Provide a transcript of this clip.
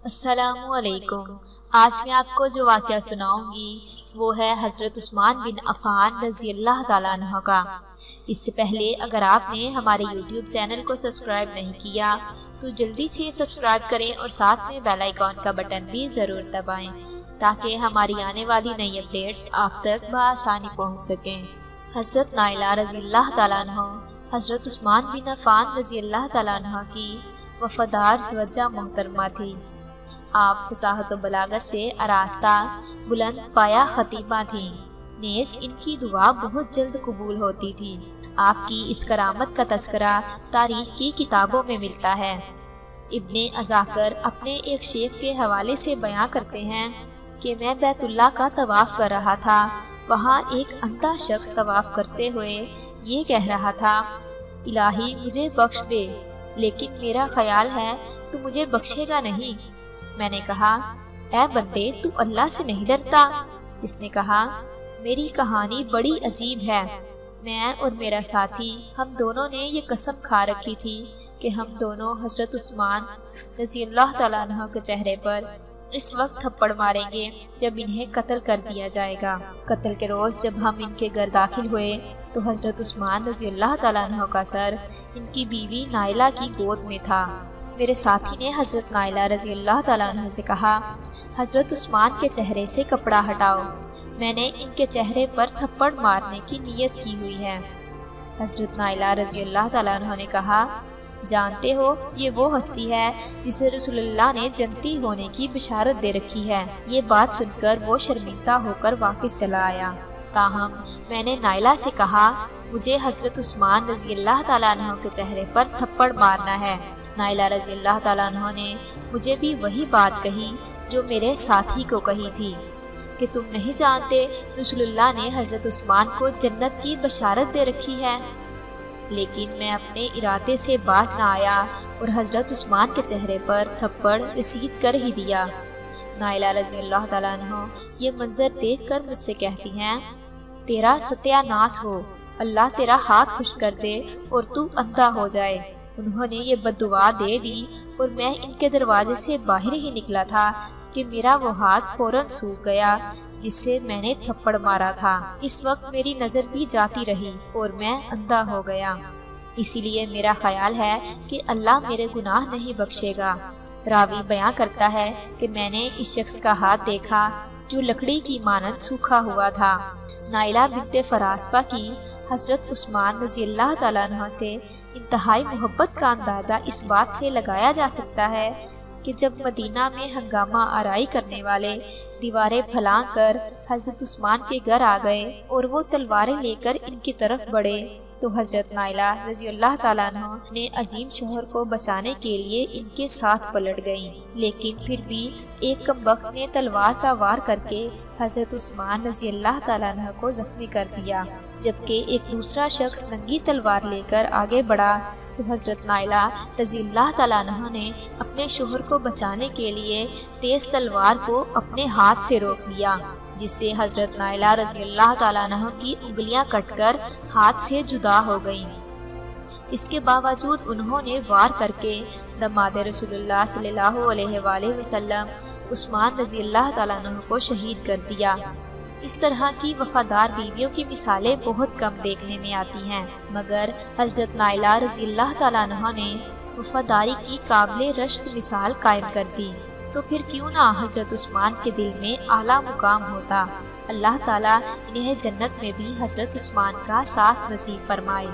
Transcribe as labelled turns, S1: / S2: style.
S1: अस्सलामुअलैकुम। आज मैं आपको जो वाक़या सुनाऊंगी वो है हज़रत उस्मान बिन अफ़ान रज़ी अल्लाह ताला अन्हु का। इससे पहले अगर आपने हमारे YouTube चैनल को सब्सक्राइब नहीं किया तो जल्दी से सब्सक्राइब करें और साथ में बेल आइकॉन का बटन भी ज़रूर दबाएं ताकि हमारी आने वाली नई अपडेट्स आप तक बआसानी पहुँच सकें। हज़रत नाइला रज़ी अल्लाह ताला अन्हु हज़रत उस्मान बिन अफ़ान रज़ी अल्लाह ताला अन्हु की वफ़ादार ज़वज्जा मोहतरमा थी। आप फसाहत व बलागत से आरास्ता बुलंद पाया खतीबा थी। नेस इनकी दुआ बहुत जल्द कबूल होती थी। आपकी इस करामत का तज़किरा तारीख की किताबों में मिलता है। इब्ने अज़ाकर अपने एक शेख के हवाले से बयां करते हैं कि मैं बैतुल्लाह का तवाफ़ कर रहा था। वहाँ एक अंधा शख्स तवाफ़ करते हुए ये कह रहा था, इलाही मुझे बख्श दे, लेकिन मेरा ख्याल है तू मुझे बख्शेगा नहीं। मैंने कहा, ऐ बंदे तू अल्लाह से नहीं डरता? इसने कहा, मेरी कहानी बड़ी अजीब है। मैं और मेरा साथी हम दोनों ने ये कसम खा रखी थी कि हम दोनों हज़रत उस्मान रज़ी अल्लाह ताला अन्हु के चेहरे पर इस वक्त थप्पड़ मारेंगे जब इन्हें कत्ल कर दिया जाएगा। कत्ल के रोज़ जब हम इनके घर दाखिल हुए तो हज़रत उस्मान रज़ी अल्लाह ताला अन्हु का सर इनकी बीवी नाइला की गोद में था। मेरे साथी ने हज़रत नाइला रज़ी अल्लाह ताला अन्हा से कहा, हज़रत उस्मान के चेहरे से कपड़ा हटाओ, मैंने इनके चेहरे पर थप्पड़ मारने की नीयत की हुई है। हज़रत नाइला रज़ी अल्लाह ताला अन्हा ने कहा, जानते हो ये वो हस्ती है जिसे रसूलुल्लाह ने जन्नती होने की बिशारत दे रखी है। ये बात सुनकर वो शर्मिंदा होकर वापस चला आया। ताहम मैंने नाइला से कहा, मुझे हज़रत उस्मान रज़ी अल्लाह ताला अन्हा के चेहरे पर थप्पड़ मारना है। नाइला रज़ी अल्लाह ताला अन्हा ने मुझे भी वही बात कही जो मेरे साथी को कही थी कि तुम नहीं जानते रसूलुल्लाह ने हज़रत उस्मान को जन्नत की बशारत दे रखी है। लेकिन मैं अपने इरादे से बाज न आया और हज़रत उस्मान के चेहरे पर थप्पड़ रसीद कर ही दिया। नाइला रज़ी अल्लाह ताला अन्हा ये मंजर देख कर मुझसे कहती हैं, तेरा सत्यानाश हो, अल्लाह तेरा हाथ खुश कर दे और तू अंधा हो जाए। उन्होंने ये बद्दुआ दे दी और मैं इनके दरवाजे से बाहर ही निकला था कि मेरा वो हाथ फौरन सूख गया जिससे मैंने थप्पड़ मारा था। इस वक्त मेरी नज़र भी जाती रही और मैं अंधा हो गया। इसीलिए मेरा ख्याल है कि अल्लाह मेरे गुनाह नहीं बख्शेगा। रावी बयां करता है कि मैंने इस शख्स का हाथ देखा जो लकड़ी की मानंद सूखा हुआ था। नाइला बिन्ते फरासफा की हज़रत उस्मान रज़ी अल्लाह ताला अन्हा से इंतहाई मोहब्बत का अंदाज़ा इस बात से लगाया जा सकता है कि जब मदीना में हंगामा आराई करने वाले दीवारें फलांग कर हज़रत उस्मान के घर आ गए और वो तलवारें लेकर इनकी तरफ बढ़े तो हज़रत नाइला रज़ी अल्लाह ताला अन्हा ने अजीम शोहर को बचाने के लिए इनके साथ पलट गईं। लेकिन फिर भी एक कमबख्त ने तलवार का वार करके हज़रत उस्मान रज़ी अल्लाह ताला अन्हा को जख्मी कर दिया। जबकि एक दूसरा शख्स नंगी तलवार लेकर आगे बढ़ा तो हज़रत नाइला रज़ी अल्लाह ताला अन्हा ने अपने शोहर को बचाने के लिए तेज तलवार को अपने हाथ से रोक लिया, जिससे हज़रत नाइला रज़ी अल्लाह ताला अन्हा की उंगलियां कटकर हाथ से जुदा हो गईं। इसके बावजूद उन्होंने वार करके दमाद रसूलुल्लाह सल्लल्लाहु अलैहि वसल्लम उस्मान रज़ी अल्लाह ताला अन्हा को शहीद कर दिया। इस तरह की वफादार बीवियों की मिसालें बहुत कम देखने में आती हैं, मगर हज़रत नाइला रज़ी अल्लाह ताला अन्हा ने वफादारी की काबिल रश्क मिसाल कायम कर दी। तो फिर क्यों ना हज़रत उस्मान के दिल में आला मुकाम होता। अल्लाह ताला इन्हें जन्नत में भी हज़रत उस्मान का साथ नसीब फरमाए।